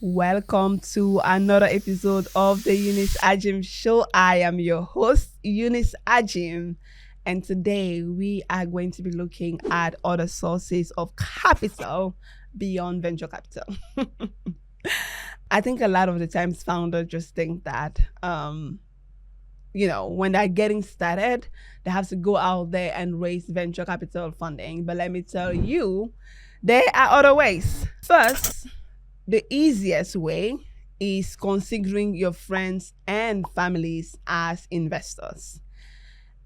Welcome to another episode of the Eunice Ajim Show. I am your host, Eunice Ajim, and today we are going to be looking at other sources of capital beyond venture capital. I think a lot of the times founders just think that, when they're getting started, they have to go out there and raise venture capital funding. But let me tell you, there are other ways. First, the easiest way is considering your friends and families as investors.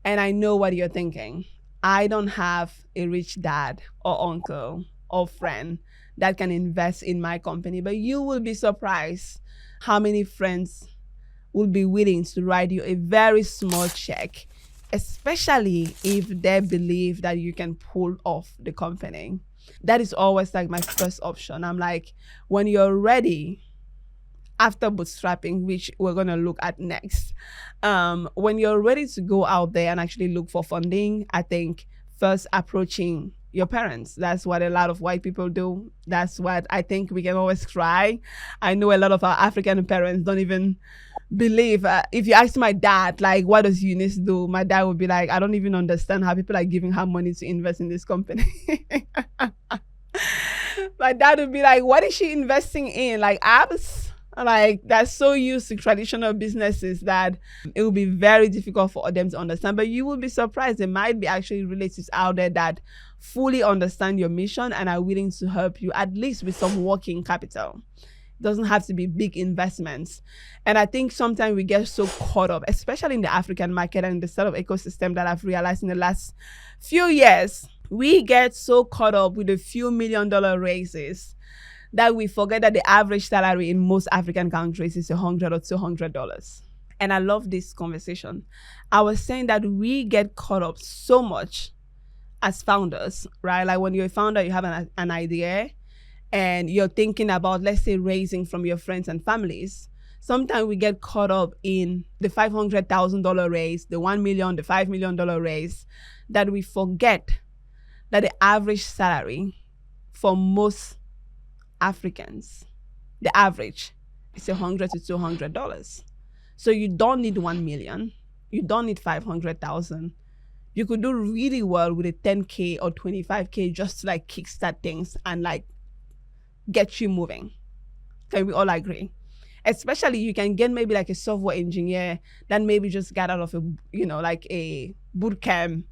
And I know what you're thinking. I don't have a rich dad or uncle or friend that can invest in my company, but you will be surprised how many friends will be willing to write you a very small check, especially if they believe that you can pull off the company. That is always like my first option. I'm like, when you're ready, after bootstrapping, which we're going to look at next, when you're ready to go out there and actually look for funding, I think first approaching your parents. That's what a lot of white people do. That's what I think we can always try. I know a lot of our African parents don't even believe. If you ask my dad, like, what does Eunice do? My dad would be like, I don't even understand how people are giving her money to invest in this company. My dad would be like, what is she investing in? Like apps? Like, that's so used to traditional businesses that it will be very difficult for them to understand. But you will be surprised. There might be actually relatives out there that fully understand your mission and are willing to help you, at least with some working capital. It doesn't have to be big investments. And I think sometimes we get so caught up, especially in the African market and the sort of ecosystem that I've realized in the last few years. We get so caught up with a few $1 million raises that we forget that the average salary in most African countries is $100 or $200. And I love this conversation. I was saying that we get caught up so much as founders, right? Like when you're a founder, you have an idea and you're thinking about, let's say, raising from your friends and families. Sometimes we get caught up in the $500,000 raise, the $1 million, the $5 million raise, that we forget that the average salary for most Africans, the average is $100 to $200. So you don't need 1 million. You don't need 500,000. You could do really well with a 10K or 25K just to like kickstart things and like get you moving. Can we all agree? Especially you can get maybe like a software engineer that maybe just got out of like a boot camp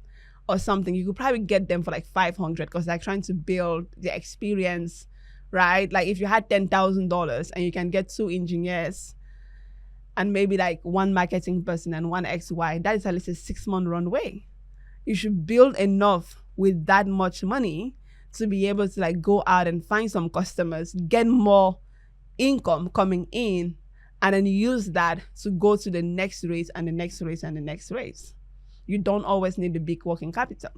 or something. You could probably get them for like 500 because they're trying to build the experience, right? Like if you had $10,000 and you can get 2 engineers and maybe like 1 marketing person and 1 XY, that is at least a 6-month runway. You should build enough with that much money to be able to like go out and find some customers, get more income coming in, and then use that to go to the next raise and the next raise and the next raise. You don't always need the big working capital.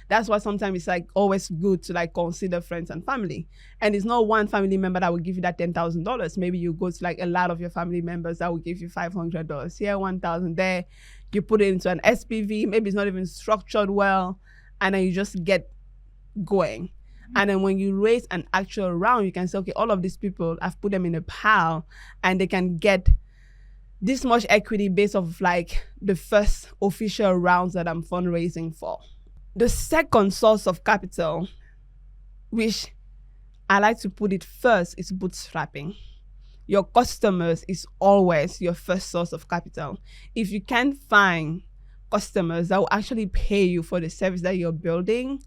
That's why sometimes it's like always good to like consider friends and family. And it's not one family member that will give you that $10,000. Maybe you go to like a lot of your family members that will give you $500 here, 1,000 there. You put it into an SPV. Maybe it's not even structured well, and then you just get going. And then when you raise an actual round, you can say, okay, all of these people, I've put them in a pile, and they can get this much equity based off like the first official rounds that I'm fundraising for. The second source of capital, which I like to put it first, is bootstrapping. Your customers is always your first source of capital. If you can't find customers that will actually pay you for the service that you're building,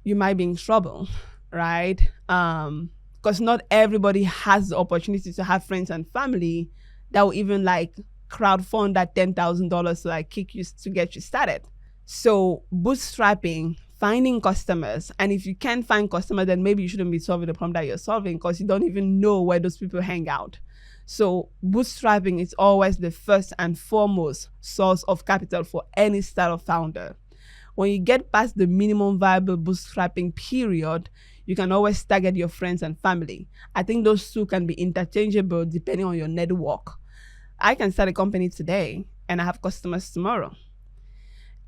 you might be in trouble, right? Because not everybody has the opportunity to have friends and family that will even like crowdfund that $10,000 to like kick you to get you started. So bootstrapping, finding customers, and if you can't find customers, then maybe you shouldn't be solving the problem that you're solving because you don't even know where those people hang out. So bootstrapping is always the first and foremost source of capital for any startup founder. When you get past the minimum viable bootstrapping period, you can always target your friends and family. I think those two can be interchangeable depending on your network. I can start a company today and I have customers tomorrow.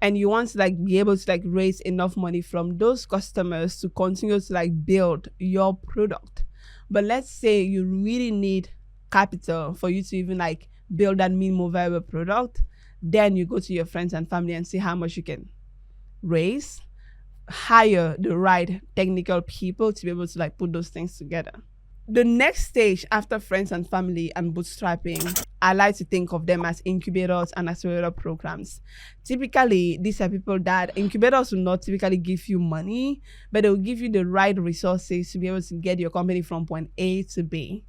And you want to like be able to like raise enough money from those customers to continue to like build your product. But let's say you really need capital for you to even like build that minimum viable product. Then you go to your friends and family and see how much you can raise, hire the right technical people to be able to like put those things together. The next stage after friends and family and bootstrapping, I like to think of them as incubators and accelerator programs. Typically, these are people that incubators will not typically give you money, but they will give you the right resources to be able to get your company from point A to B.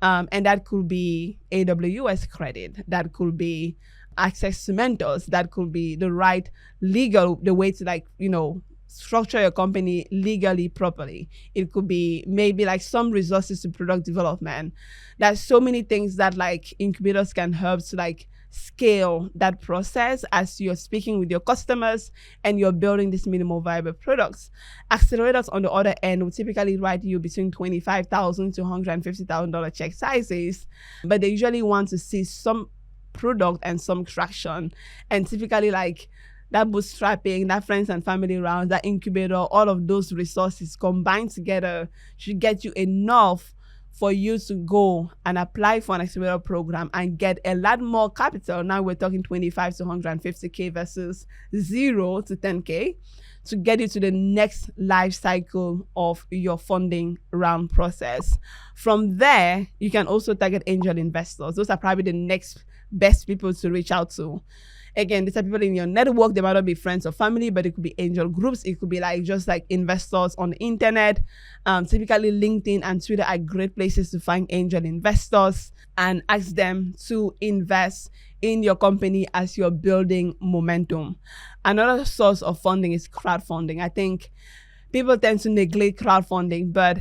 And that could be AWS credit, that could be access to mentors, that could be the right legal, the way to like, structure your company legally properly. It could be maybe like some resources to product development. There's so many things that like incubators can help to like scale that process as you're speaking with your customers and you're building these minimal viable products. Accelerators on the other end will typically write you between $25,000 to $150,000 check sizes, but they usually want to see some product and some traction. And typically like that bootstrapping, that friends and family rounds, that incubator, all of those resources combined together should get you enough for you to go and apply for an accelerator program and get a lot more capital. Now we're talking 25 to 150K versus 0 to 10K to get you to the next life cycle of your funding round process. From there, you can also target angel investors. Those are probably the next best people to reach out to. Again, these are people in your network. They might not be friends or family, but it could be angel groups. It could be like just like investors on the internet. Typically, LinkedIn and Twitter are great places to find angel investors and ask them to invest in your company as you're building momentum. Another source of funding is crowdfunding. I think people tend to neglect crowdfunding, but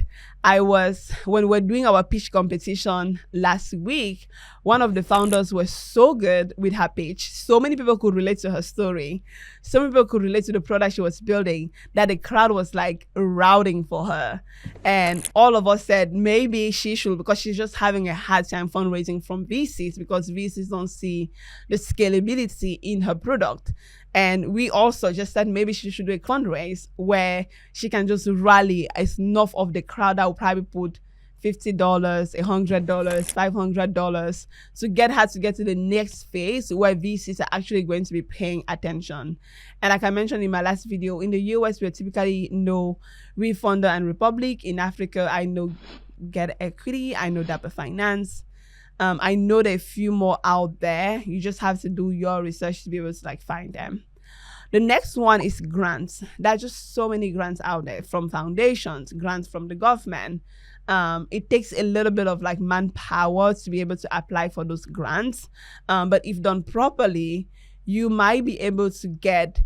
when we're doing our pitch competition last week, one of the founders was so good with her pitch. So many people could relate to her story. So many people could relate to the product she was building that the crowd was like routing for her. And all of us said maybe she should, because she's just having a hard time fundraising from VCs because VCs don't see the scalability in her product. And we also just said maybe she should do a fundraise where she can just rally enough of the crowd that will probably put $50, $100, $500 to get her to get to the next phase where VCs are actually going to be paying attention. And like I mentioned in my last video, in the US, we typically know Refunder and Republic. In Africa, I know Get Equity, I know Dapper Finance. I know there are a few more out there. You just have to do your research to be able to like find them. The next one is grants. There are just so many grants out there, from foundations, grants from the government. It takes a little bit of like manpower to be able to apply for those grants. But if done properly, you might be able to get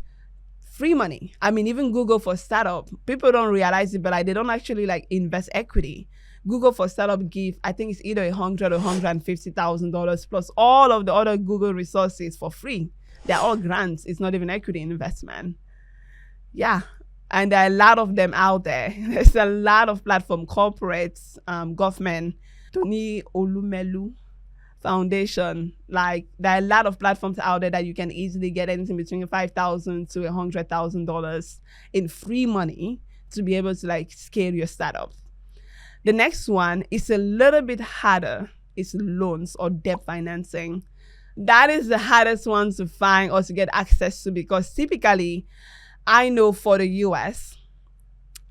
free money. I mean, even Google for Startup, people don't realize it, but like they don't actually like invest equity. Google for Startup give, I think it's either $100,000 or $150,000 plus all of the other Google resources for free. They're all grants. It's not even equity investment. Yeah. And there are a lot of them out there. There's a lot of platform, corporates, government, Tony Olumelu Foundation. Like there are a lot of platforms out there that you can easily get anything between $5,000 to $100,000 in free money to be able to like scale your startup. The next one is a little bit harder. It's loans or debt financing. That is the hardest one to find or to get access to, because typically, I know for the US,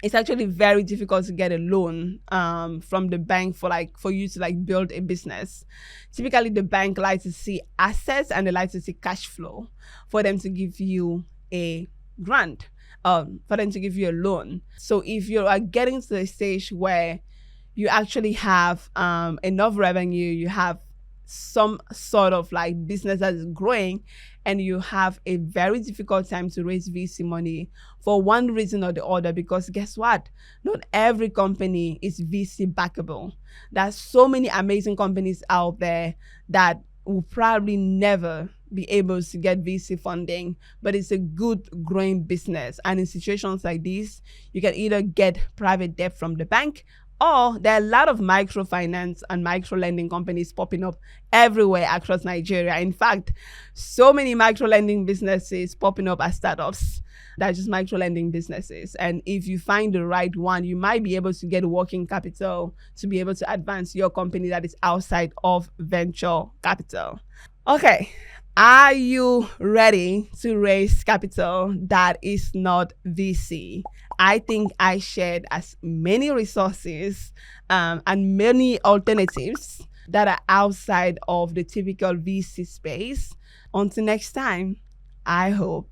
it's actually very difficult to get a loan from the bank for you to like build a business. Typically, the bank likes to see assets and they like to see cash flow for them to give you a grant, for them to give you a loan. So if you are getting to the stage where you actually have enough revenue, you have some sort of like business that is growing, and you have a very difficult time to raise VC money for one reason or the other, because guess what? Not every company is VC backable. There's so many amazing companies out there that will probably never be able to get VC funding, but it's a good growing business. And in situations like this, you can either get private debt from the bank Or there are a lot of microfinance and microlending companies popping up everywhere across Nigeria. In fact, so many microlending businesses popping up as startups that are just microlending businesses. And if you find the right one, you might be able to get working capital to be able to advance your company that is outside of venture capital. Okay. Are you ready to raise capital that is not VC? I think I shared as many resources and many alternatives that are outside of the typical VC space. Until next time, I hope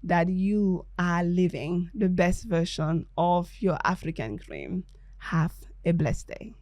that you are living the best version of your African dream. Have a blessed day.